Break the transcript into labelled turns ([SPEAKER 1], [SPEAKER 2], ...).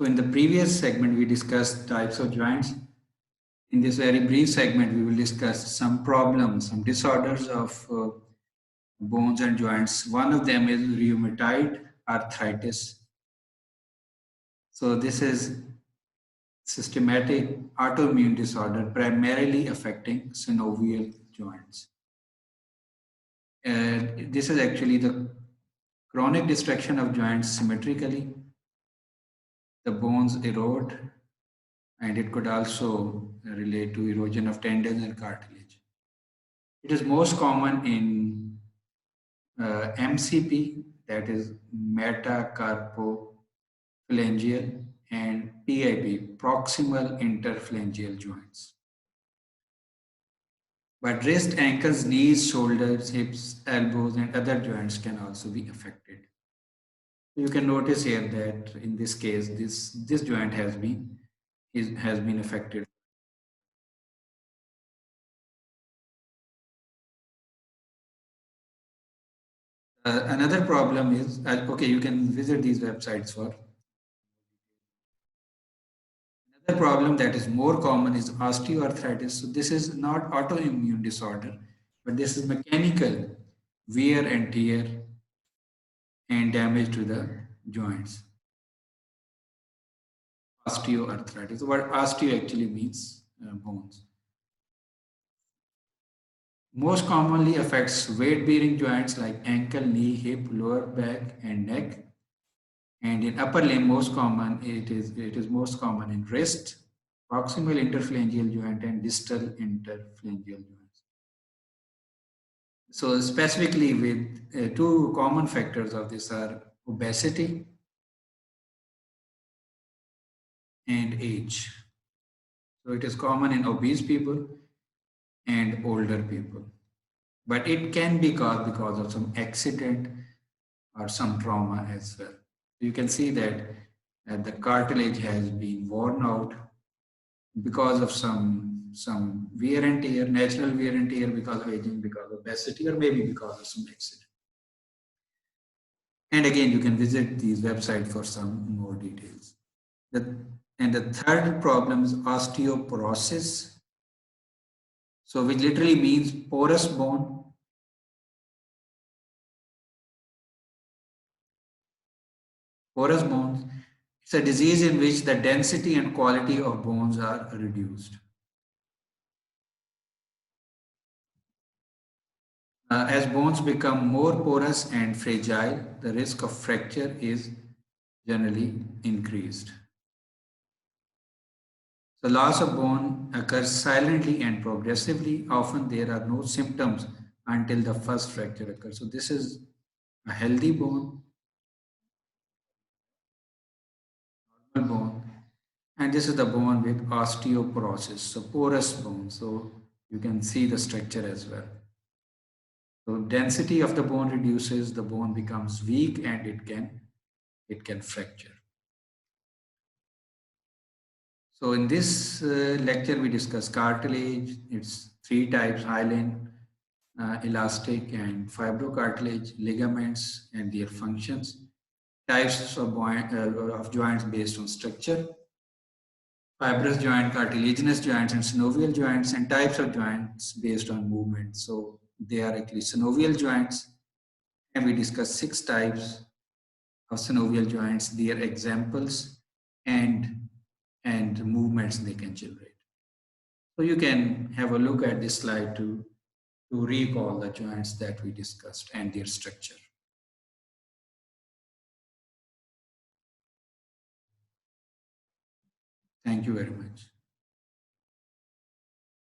[SPEAKER 1] So in the previous segment, we discussed types of joints. In this very brief segment, we will discuss some problems, some disorders of bones and joints. One of them is rheumatoid arthritis. So this is systematic autoimmune disorder primarily affecting synovial joints. This is actually the chronic destruction of joints symmetrically. The bones erode, and it could also relate to erosion of tendons and cartilage. It is most common in MCP, that is metacarpophalangeal, and PIP, proximal interphalangeal joints. But wrist, ankles, knees, shoulders, hips, elbows, and other joints can also be affected. You can notice here that in this case, this joint has been affected. Another problem is okay. You can visit these websites for. Another problem that is more common is osteoarthritis. So this is not autoimmune disorder, but this is mechanical wear and tear and damage to the joints. Osteoarthritis. So what osteo actually means bones. Most commonly affects weight-bearing joints like ankle, knee, hip, lower back, and neck. And in upper limb, most common it is most common in wrist, proximal interphalangeal joint, and distal interphalangeal joints. So specifically, with two common factors of this are obesity and age. So it is common in obese people and older people, but it can be caused because of some accident or some trauma as well. You can see that the cartilage has been worn out because of some wear and tear, natural wear and tear because of aging, because of obesity, or maybe because of some accident. And again, you can visit these websites for some more details. And the third problem is osteoporosis. So which literally means porous bone. Porous bones. It's a disease in which the density and quality of bones are reduced. As bones become more porous and fragile, the risk of fracture is generally increased. The loss of bone occurs silently and progressively. Often there are no symptoms until the first fracture occurs. So this is a healthy bone, normal bone, and this is the bone with osteoporosis, so porous bone. So you can see the structure as well. So density of the bone reduces, the bone becomes weak, and it can fracture. So in this lecture, we discuss cartilage. It's three types: hyaline, elastic, and fibrocartilage, ligaments, and their functions. Types of joints based on structure: fibrous joint, cartilaginous joints, and synovial joints, and types of joints based on movement. So they are actually synovial joints, and we discuss 6 types of synovial joints, their examples, and movements they can generate. So you can have a look at this slide to recall the joints that we discussed and their structure. Thank you very much.